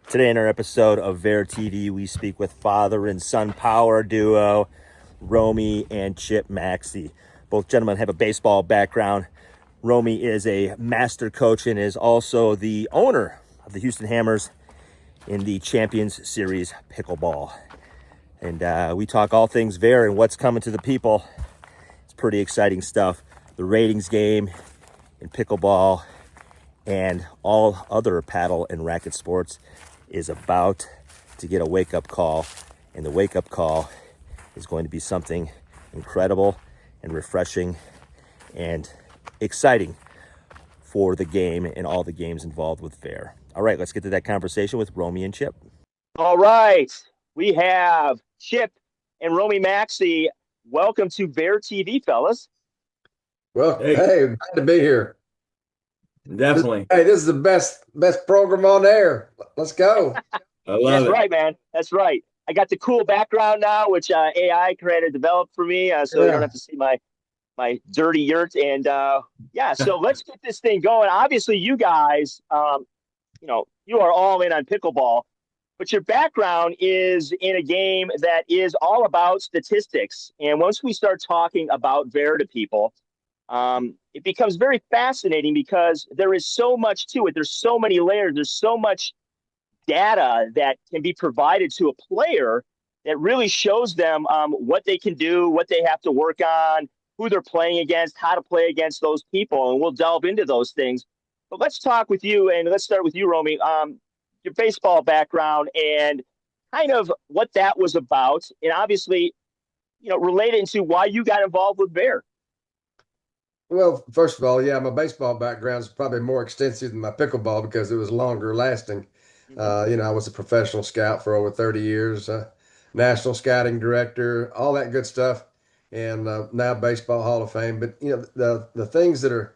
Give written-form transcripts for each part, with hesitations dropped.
Today in our episode of VAiR TV, we speak with father and son power duo, Rommie and Chip Maxey. Both gentlemen have a baseball background. Rommie is a master coach and is also the owner of the Houston Hammers in the Champions Series pickleball. And we talk all things VAiR and what's coming to the people. It's pretty exciting stuff. The ratings game in pickleball and all other paddle and racket sports is about to get a wake-up call, and the wake-up call is going to be something incredible and refreshing and exciting for the game and all the games involved with VAiR. All right, let's get to that conversation with Rommie and Chip. All right, we have Chip and Rommie Maxey. Welcome to VAiR TV, fellas. Well, hey, glad to be here. Definitely. Hey, this is the best program on air. Let's go. I love That's it. right, man. That's right. I got the cool background now, which AI created developed for me, so you don't have to see my dirty yurt. And so let's get this thing going. Obviously, you guys, you are all in on pickleball, but your background is in a game that is all about statistics. And once we start talking about VAiR to people, it becomes very fascinating because there is so much to it. There's so many layers. There's so much data that can be provided to a player that really shows them what they can do, what they have to work on, who they're playing against, how to play against those people. And we'll delve into those things. But let's talk with you, and let's start with you, Rommie. Your baseball background and kind of what that was about, and obviously, related to why you got involved with VAiR. Well, first of all, yeah, my baseball background is probably more extensive than my pickleball because it was longer lasting. I was a professional scout for over 30 years, national scouting director, all that good stuff, and now Baseball Hall of Fame. But the things that are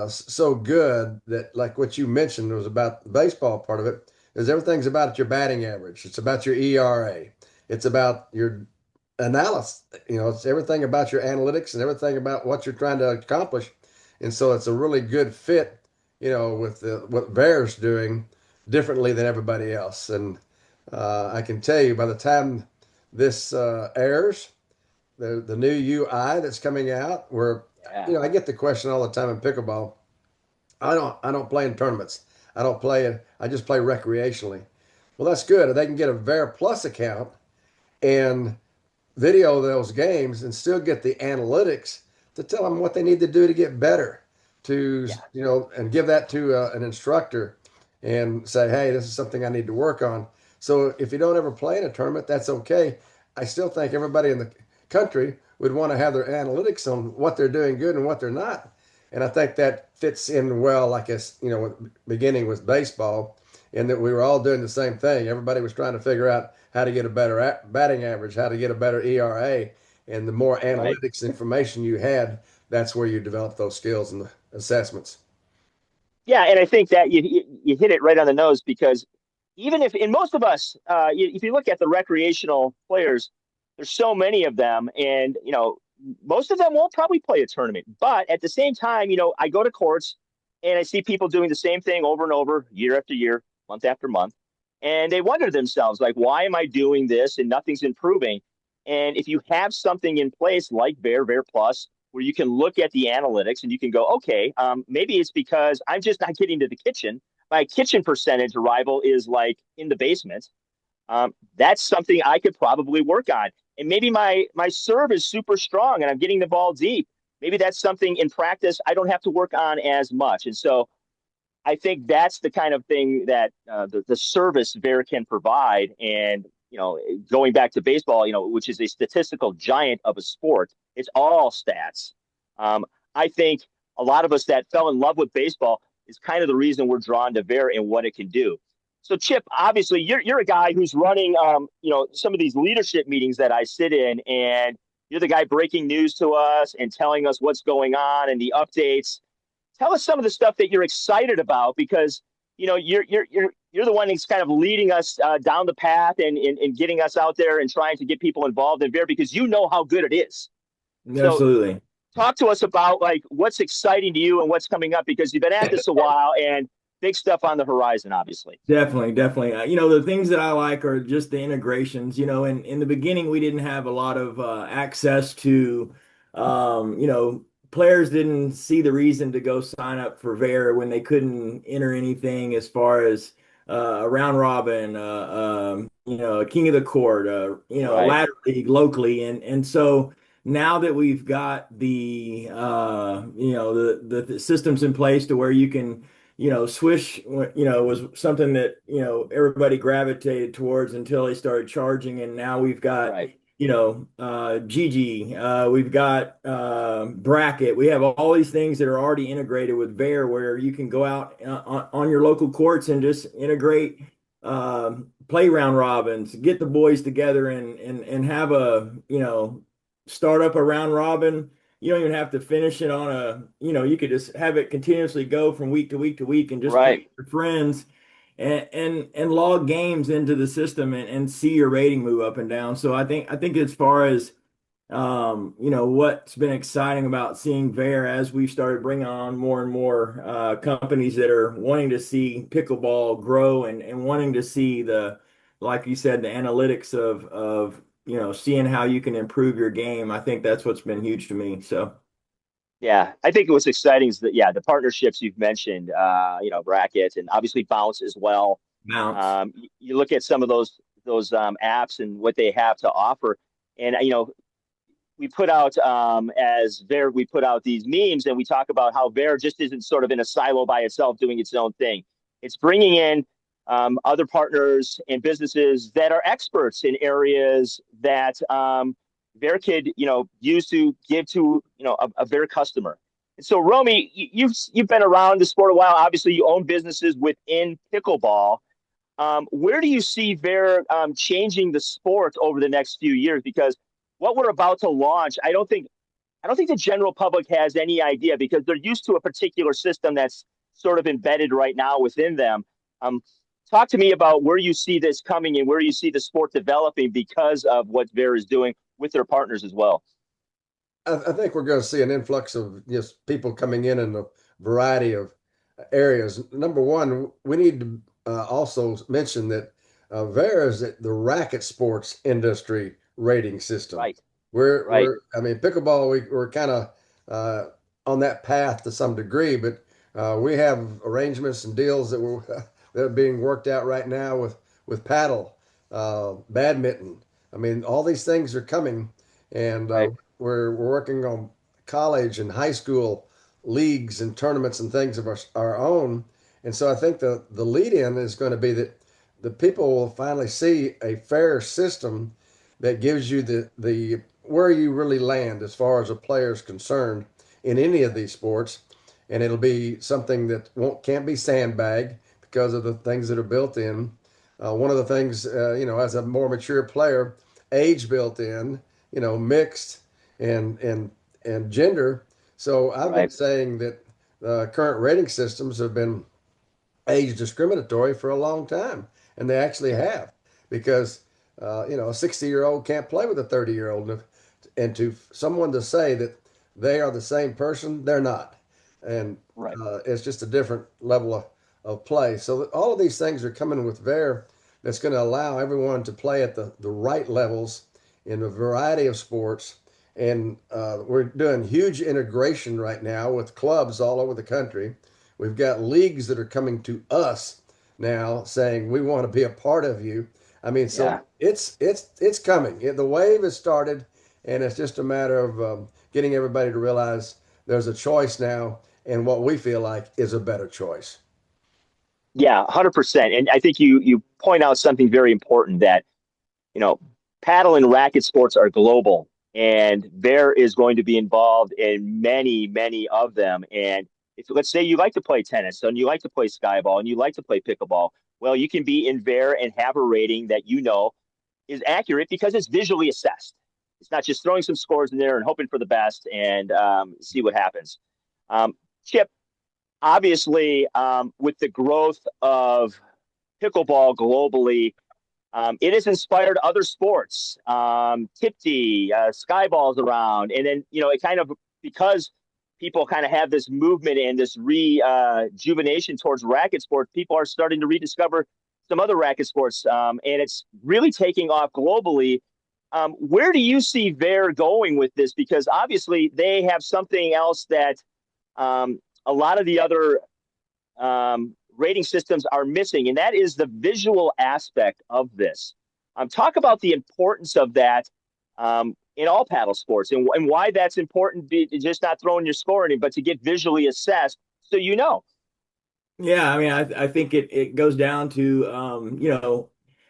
so good that, like what you mentioned, was about the baseball part of it, is everything's about your batting average. It's about your ERA. It's about your analysis. It's everything about your analytics and everything about what you're trying to accomplish. And so it's a really good fit, with what VAiR's doing differently than everybody else. And I can tell you, by the time this airs, the new UI that's coming out, where I get the question all the time in pickleball. I don't play in tournaments. I don't play it. I just play recreationally. Well, that's good. They can get a VAiR Plus account and video those games and still get the analytics to tell them what they need to do to get better, and give that to an instructor and say, hey, this is something I need to work on. So if you don't ever play in a tournament, that's okay. I still think everybody in the country would want to have their analytics on what they're doing good and what they're not. And I think that fits in well, like beginning with baseball, and that we were all doing the same thing. Everybody was trying to figure out how to get a better batting average, how to get a better ERA. And the more analytics information you had, that's where you develop those skills and the assessments. Yeah, and I think that you hit it right on the nose, because even if, in most of us, if you look at the recreational players, there's so many of them, and most of them won't probably play a tournament. But at the same time, I go to courts and I see people doing the same thing over and over, year after year, month after month, and they wonder to themselves, like, why am I doing this and nothing's improving? And if you have something in place like VAiR Plus, where you can look at the analytics and you can go, okay, maybe it's because I'm just not getting to the kitchen. My kitchen percentage arrival is like in the basement. That's something I could probably work on. And maybe my serve is super strong and I'm getting the ball deep. Maybe that's something in practice I don't have to work on as much. And so I think that's the kind of thing that the service VAiR can provide. And, going back to baseball, which is a statistical giant of a sport, it's all stats. I think a lot of us that fell in love with baseball is kind of the reason we're drawn to VAiR and what it can do. So, Chip, obviously, you're a guy who's running, some of these leadership meetings that I sit in, and you're the guy breaking news to us and telling us what's going on and the updates. Tell us some of the stuff that you're excited about, because you're the one that's kind of leading us down the path and getting us out there and trying to get people involved in VAiR, because you know how good it is. Absolutely. So, talk to us about like what's exciting to you and what's coming up, because you've been at this a while, and big stuff on the horizon, obviously. Definitely, definitely. The things that I like are just the integrations. In the beginning, we didn't have a lot of access to, players didn't see the reason to go sign up for VAiR when they couldn't enter anything as far as a round robin, a king of the court, a Right. ladder league locally, and so now that we've got the systems in place to where you can Swish, was something that, everybody gravitated towards until they started charging. And now we've got, Right. Gigi, we've got Bracket. We have all these things that are already integrated with VAiR where you can go out on your local courts and just integrate, play round robins, get the boys together and have start up a round robin. You don't even have to finish it on you could just have it continuously go from week to week to week and just play Right. with your friends and log games into the system and see your rating move up and down. So I think as far as what's been exciting about seeing VAiR as we've started bringing on more and more companies that are wanting to see pickleball grow and wanting to see like you said, the analytics of seeing how you can improve your game. I think that's what's been huge to me. So Yeah, I think what's exciting is that, yeah, the partnerships you've mentioned, Racquet and obviously Bounce as well. mounts. You look at some of those apps and what they have to offer, and we put out as VAiR, we put out these memes, and we talk about how VAiR just isn't sort of in a silo by itself doing its own thing. It's bringing in other partners and businesses that are experts in areas that VAiR could, use to give to, a VAiR customer. And so, Romy, you've been around the sport a while. Obviously, you own businesses within pickleball. Where do you see VAiR changing the sport over the next few years? Because what we're about to launch, I don't think the general public has any idea because they're used to a particular system that's sort of embedded right now within them. Um, Talk to me about where you see this coming and where you see the sport developing because of what VAiR is doing with their partners as well. I think we're going to see an influx of just people coming in a variety of areas. Number one, we need to also mention that VAiR is the racket sports industry rating system. Right, right, I mean, pickleball, we're kind of uh, on that path to some degree, but we have arrangements and deals that are being worked out right now with paddle, badminton. I mean, all these things are coming, and right. we're working on college and high school leagues and tournaments and things of our own. And so I think the lead in is going to be that the people will finally see a fair system that gives you the where you really land as far as a player is concerned in any of these sports. And it'll be something that can't be sandbagged because of the things that are built in. One of the things, as a more mature player, age built in, mixed and gender. So I've been Right. saying that current rating systems have been age discriminatory for a long time, and they actually have because a 60-year-old can't play with a 30-year-old, and to someone to say that they are the same person, they're not, and Right. it's just a different level of play. So all of these things are coming with VAiR that's going to allow everyone to play at the right levels in a variety of sports. And we're doing huge integration right now with clubs all over the country. We've got leagues that are coming to us now saying we want to be a part of you. I mean, so Yeah. it's coming. The wave has started, and it's just a matter of getting everybody to realize there's a choice now, and what we feel like is a better choice. Yeah, 100%. And I think you point out something very important that, you know, paddle and racket sports are global, and VAiR is going to be involved in many, many of them. And if let's say you like to play tennis and you like to play skyball and you like to play pickleball, well, you can be in VAiR and have a rating that is accurate because it's visually assessed. It's not just throwing some scores in there and hoping for the best and see what happens. Um, Chip, obviously, with the growth of pickleball globally, it has inspired other sports. Tipsy, Skyballs around, and then it kind of because people kind of have this movement and this rejuvenation towards racket sports, people are starting to rediscover some other racket sports, and it's really taking off globally. Where do you see VAiR going with this? Because obviously they have something else that a lot of the other rating systems are missing, and that is the visual aspect of this. Talk about the importance of that in all paddle sports, and why that's important, just not throwing your score in, but to get visually assessed so you know. Yeah, I mean, I think it goes down to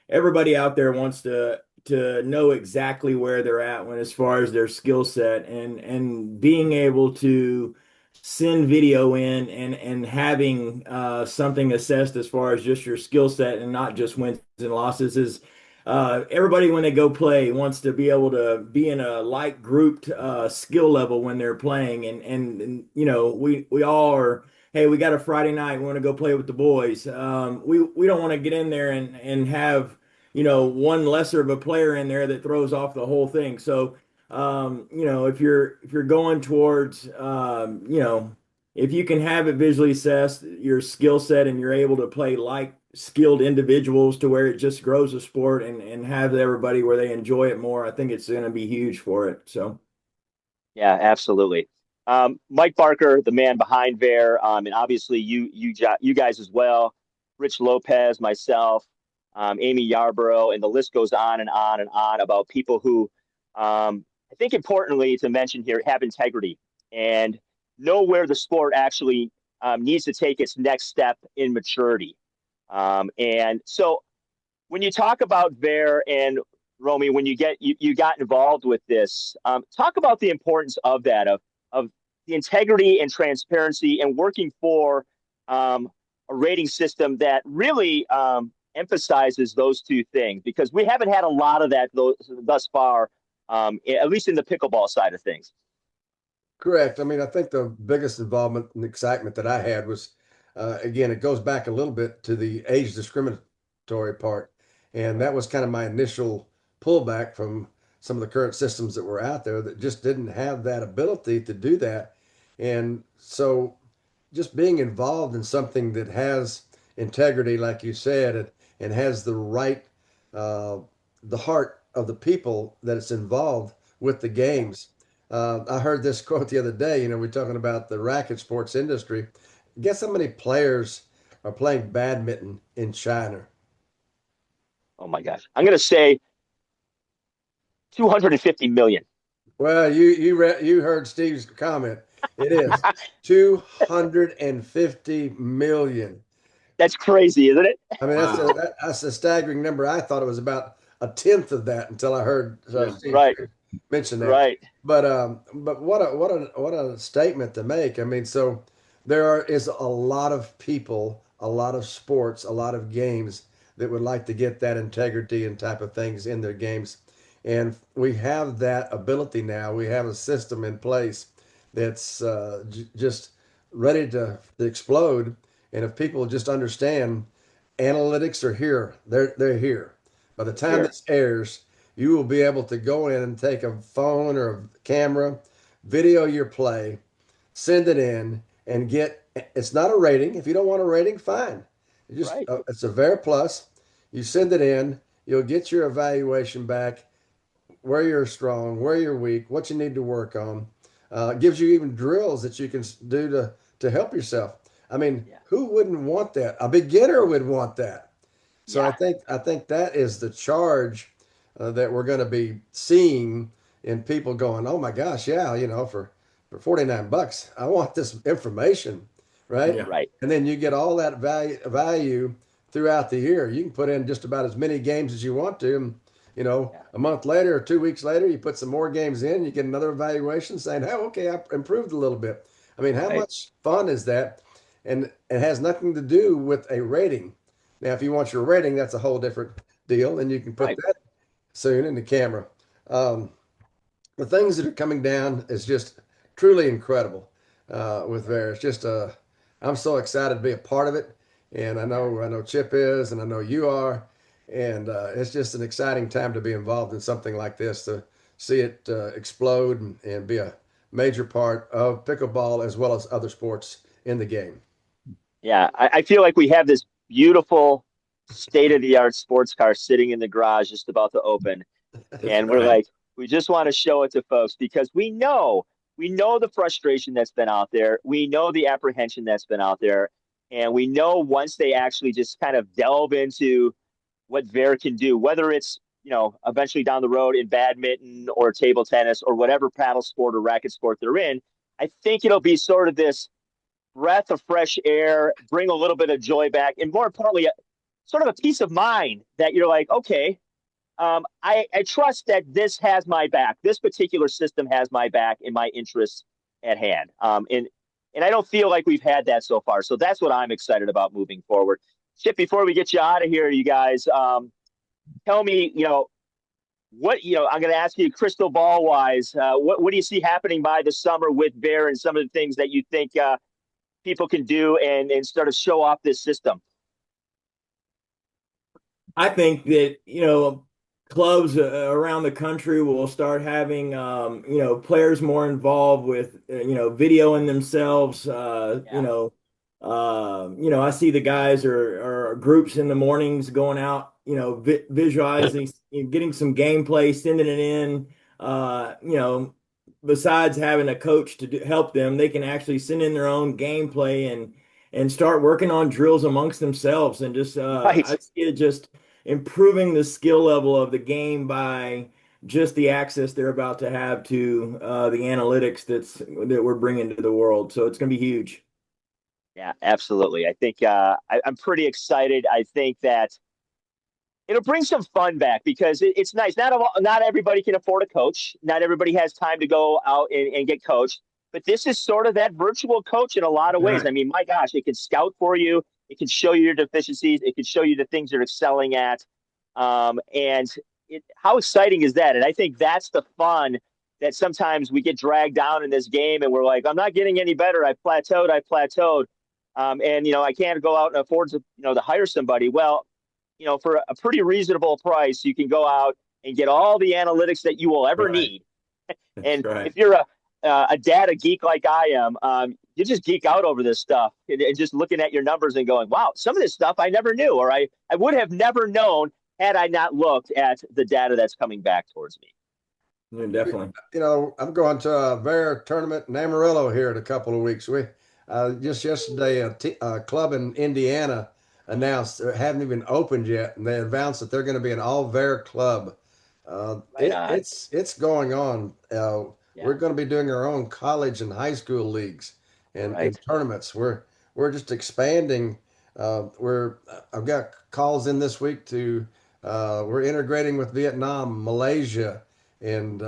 everybody out there wants to know exactly where they're at when as far as their skill set, and being able to send video in and having something assessed as far as just your skill set and not just wins and losses is everybody when they go play wants to be able to be in a like grouped skill level when they're playing, and we all are. Hey, we got a Friday night. We want to go play with the boys. We don't want to get in there and have one lesser of a player in there that throws off the whole thing. So if you're going towards if you can have it visually assessed your skill set and you're able to play like skilled individuals to where it just grows a sport and have everybody where they enjoy it more, I think it's going to be huge for it. So. Yeah, absolutely. Mike Barker, the man behind VAiR, and obviously you guys as well, Rich Lopez, myself, Amy Yarborough, and the list goes on and on and on about people who, I think importantly to mention here, have integrity and know where the sport actually needs to take its next step in maturity. And so when you talk about VAiR and Romy, when you got involved with this, talk about the importance of that, of the integrity and transparency, and working for a rating system that really emphasizes those two things, because we haven't had a lot of that thus far, at least in the pickleball side of things. Correct. I mean, I think the biggest involvement and excitement that I had was, again, it goes back a little bit to the age discriminatory part. And that was kind of my initial pullback from some of the current systems that were out there that just didn't have that ability to do that. And so just being involved in something that has integrity, like you said, and has the right, the heart of the people that it's involved with the games. I heard this quote the other day. We're talking about the racket sports industry. Guess how many players are playing badminton in China? Oh my gosh, I'm going to say 250 million. Well, you heard Steve's comment. It is 250 million. That's crazy, isn't it? I mean, Wow. that's a staggering number. I thought it was about a tenth of that until I heard Steve Right, mention that. right. But what a statement to make. I mean, so is a lot of people, a lot of sports, a lot of games that would like to get that integrity and type of things in their games. And we have that ability now. We have a system in place that's just ready to explode. And if people just understand, analytics are here. They're here. By the time Here. this airs, you will be able to go in and take a phone or a camera, video your play, send it in, and get. It's not a rating. If you don't want a rating, fine. Right. It's a VAiR Plus. You send it in. You'll get your evaluation back, where you're strong, where you're weak, what you need to work on. Gives you even drills that you can do to help yourself. I mean, Yeah. who wouldn't want that? A beginner would want that. So Yeah. I think that is the charge that we're going to be seeing in people going, oh my gosh, yeah, for 49 bucks, I want this information, right? Yeah. Right. And then you get all that value throughout the year. You can put in just about as many games as you want to. And, Yeah. a month later or 2 weeks later, you put some more games in, you get another evaluation saying, oh, okay, I improved a little bit. I mean, how Right. much fun is that? And it has nothing to do with a rating. Now, if you want your rating, that's a whole different deal, and you can put Right. that soon in the camera. Um, the things that are coming down is just truly incredible with VAiR. It's just I'm so excited to be a part of it, and I know Chip is, and I know you are, and it's just an exciting time to be involved in something like this to see it explode and be a major part of pickleball as well as other sports in the game. Yeah, I feel like we have this beautiful state-of-the-art sports car sitting in the garage just about to open. That's And we're right. like, we just want to show it to folks because we know the frustration that's been out there. We know the apprehension that's been out there. And we know once they actually just kind of delve into what VAiR can do, whether it's, eventually down the road in badminton or table tennis or whatever paddle sport or racket sport they're in, I think it'll be sort of this breath of fresh air, bring a little bit of joy back, and more importantly, sort of a peace of mind that you're like, okay, I trust that this has my back. This particular system has my back and my interests at hand. And I don't feel like we've had that so far. So that's what I'm excited about moving forward. Chip, before we get you out of here, you guys, tell me, I'm going to ask you crystal ball wise, what do you see happening by the summer with VAiR and some of the things that you think people can do and start to show off this system? I think that, clubs around the country will start having, players more involved with, videoing themselves. I see the guys or groups in the mornings going out, visualizing, getting some gameplay, sending it in. Besides having a coach to help them, they can actually send in their own gameplay and start working on drills amongst themselves and just Right. I see it just improving the skill level of the game by just the access they're about to have to the analytics that we're bringing to the world. So it's going to be huge. Yeah, absolutely. I think I'm pretty excited. I think that it'll bring some fun back because it's nice. Not everybody can afford a coach. Not everybody has time to go out and get coached. But this is sort of that virtual coach in a lot of ways. Right. I mean, my gosh, it can scout for you. It can show you your deficiencies. It can show you the things you're excelling at. How exciting is that? And I think that's the fun that sometimes we get dragged down in this game and we're like, I'm not getting any better. I plateaued. I can't go out and afford to hire somebody. Well, for a pretty reasonable price, you can go out and get all the analytics that you will ever Right. need. That's And right. if you're a data geek like I am, you just geek out over this stuff and just looking at your numbers and going, wow, some of this stuff I never knew, or I would have never known had I not looked at the data that's coming back towards me. Yeah, definitely. I'm going to a VAiR tournament in Amarillo here in a couple of weeks. We just yesterday a club in Indiana announced it hadn't even opened yet, and they announced that they're going to be an all VAiR club. Right on. It's going on. Yeah. We're going to be doing our own college and high school leagues and Right. tournaments. We're just expanding. I've got calls in this week to we're integrating with Vietnam, Malaysia, and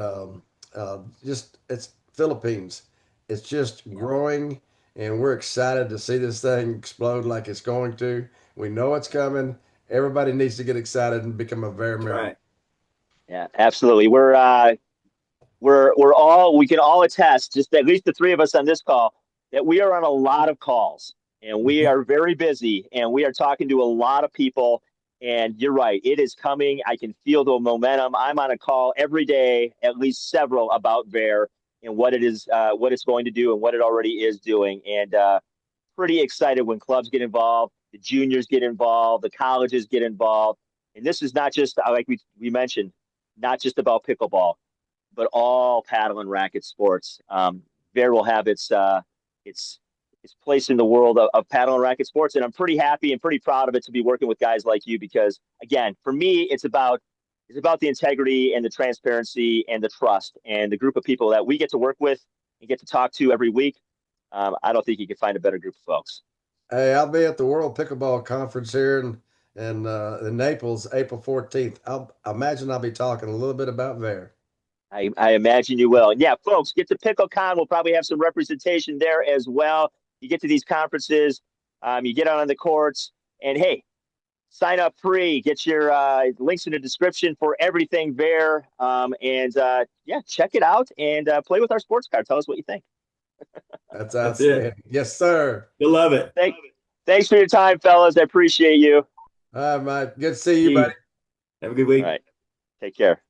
just it's Philippines. It's just Yeah. growing, and we're excited to see this thing explode like it's going to. We know it's coming. Everybody needs to get excited and become a VAiR That's member. right. Yeah, absolutely. We can all attest, just at least the three of us on this call, that we are on a lot of calls and we are very busy and we are talking to a lot of people. And you're right, it is coming. I can feel the momentum. I'm on a call every day, at least several, about VAiR and what it is, what it's going to do, and what it already is doing. And pretty excited when clubs get involved, the juniors get involved, the colleges get involved. And this is not just like we mentioned, not just about pickleball, but all paddle and racket sports. VAiR will have its place in the world of paddle and racket sports, and I'm pretty happy and pretty proud of it to be working with guys like you because, again, for me, it's about the integrity and the transparency and the trust and the group of people that we get to work with and get to talk to every week. I don't think you can find a better group of folks. Hey, I'll be at the World Pickleball Conference here in Naples, April 14th. I imagine I'll be talking a little bit about VAiR. I imagine you will. And yeah, folks, get to PickleCon. We'll probably have some representation there as well. You get to these conferences, you get out on the courts, and hey, sign up free. Get your links in the description for everything VAiR. Yeah, check it out and play with our sports card. Tell us what you think. That's That's it. outstanding. Yes, sir. You'll love it. Thanks for your time, fellas. I appreciate you. All right, Mike. Good to see you, buddy. Steve, have a good All week. right. Take care.